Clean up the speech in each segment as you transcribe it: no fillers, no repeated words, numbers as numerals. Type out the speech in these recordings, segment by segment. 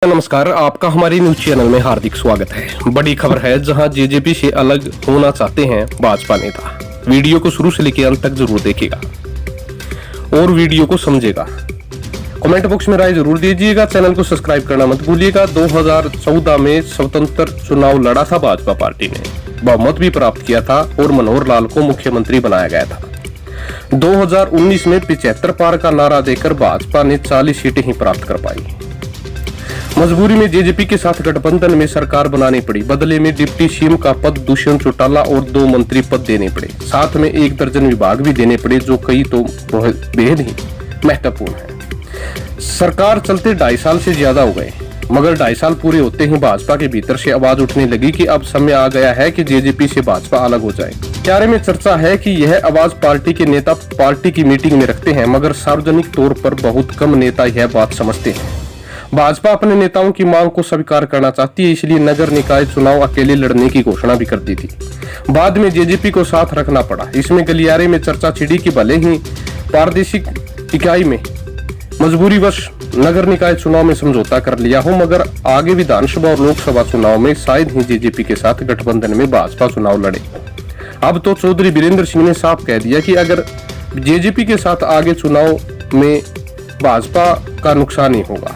नमस्कार, आपका हमारे न्यूज चैनल में हार्दिक स्वागत है। बड़ी खबर है, जहां जेजेपी से अलग होना चाहते हैं भाजपा नेता। वीडियो को शुरू से लेकर अंत तक जरूर देखिएगा और वीडियो को समझेगा। कमेंट बॉक्स में राय जरूर दीजिएगा। चैनल को सब्सक्राइब करना मत भूलिएगा। 2014 में स्वतंत्र चुनाव लड़ा था भाजपा पार्टी ने, बहुमत भी प्राप्त किया था और मनोहर लाल को मुख्यमंत्री बनाया गया था। 2019 में 75 पार का नारा देकर भाजपा ने 40 सीटें ही प्राप्त कर पाई। मजबूरी में जेजेपी के साथ गठबंधन में सरकार बनानी पड़ी। बदले में डिप्टी सीएम का पद दुष्यंत चौटाला और 2 मंत्री पद देने पड़े। साथ में 1 दर्जन विभाग भी देने पड़े, जो कई तो बेहद ही महत्वपूर्ण है। सरकार चलते 2.5 साल से ज्यादा हो गए, मगर 2.5 साल पूरे होते ही भाजपा के भीतर से आवाज उठने लगी कि अब समय आ गया है कि जेजेपी से भाजपा अलग हो जाए। क्यारे में चर्चा है कि यह आवाज पार्टी के नेता पार्टी की मीटिंग में रखते हैं, मगर सार्वजनिक तौर पर बहुत कम नेता यह बात समझते हैं। भाजपा अपने नेताओं की मांग को स्वीकार करना चाहती है, इसलिए नगर निकाय चुनाव अकेले लड़ने की घोषणा भी कर दी थी। बाद में जेजेपी को साथ रखना पड़ा। इसमें गलियारे में चर्चा छिड़ी कि भले ही प्रादेशिक इकाई में मजबूरीवश नगर निकाय चुनाव में समझौता कर लिया हो, मगर आगे विधानसभा और लोकसभा चुनाव में शायद ही जेजेपी के साथ गठबंधन में भाजपा चुनाव लड़े। अब तो चौधरी वीरेंद्र सिंह ने साफ कह दिया कि अगर जेजेपी के साथ आगे चुनाव में भाजपा का नुकसान ही होगा,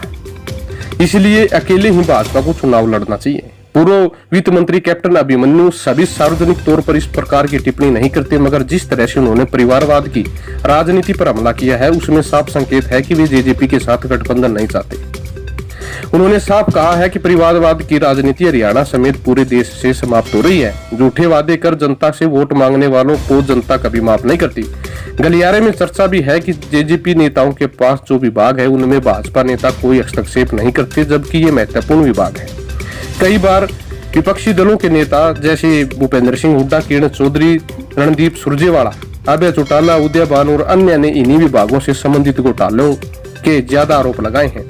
इसलिए अकेले ही भाजपा को चुनाव लड़ना चाहिए। पूर्व वित्त मंत्री कैप्टन अभिमन्यु सभी सार्वजनिक तौर पर इस प्रकार की टिप्पणी नहीं करते, मगर जिस तरह से उन्होंने परिवारवाद की राजनीति पर हमला किया है, उसमें साफ संकेत है कि वे जेजेपी के साथ गठबंधन नहीं चाहते। उन्होंने साफ कहा है कि परिवारवाद की राजनीति हरियाणा समेत पूरे देश से समाप्त हो रही है। झूठे वादे कर जनता से वोट मांगने वालों को जनता कभी माफ नहीं करती। गलियारे में चर्चा भी है कि जेजेपी नेताओं के पास जो विभाग है, उनमें भाजपा नेता कोई हस्तक्षेप नहीं करते, जबकि ये महत्वपूर्ण विभाग है। कई बार विपक्षी दलों के नेता जैसे भूपेंद्र सिंह हुड्डा, किरण चौधरी, रणदीप सुरजेवाला, अभय चौटाला, उदय भानु और अन्य ने इन्हीं विभागों से संबंधित घोटालों के ज्यादा आरोप लगाए हैं।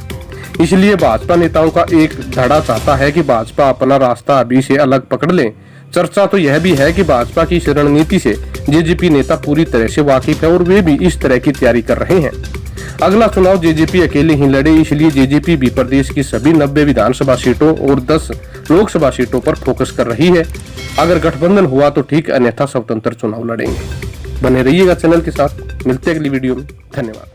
इसलिए भाजपा नेताओं का एक धड़ा चाहता है कि भाजपा अपना रास्ता अभी से अलग पकड़ ले। चर्चा तो यह भी है कि भाजपा की इस रणनीति से जेजेपी नेता पूरी तरह से वाकिफ है और वे भी इस तरह की तैयारी कर रहे हैं। अगला चुनाव जेजेपी अकेले ही लड़े, इसलिए जेजेपी भी प्रदेश की सभी 90 विधानसभा सीटों और 10 लोकसभा सीटों पर फोकस कर रही है। अगर गठबंधन हुआ तो ठीक, अन्यथा स्वतंत्र चुनाव लड़ेंगे। बने रहिएगा चैनल के साथ। मिलते हैं अगली वीडियो में। धन्यवाद।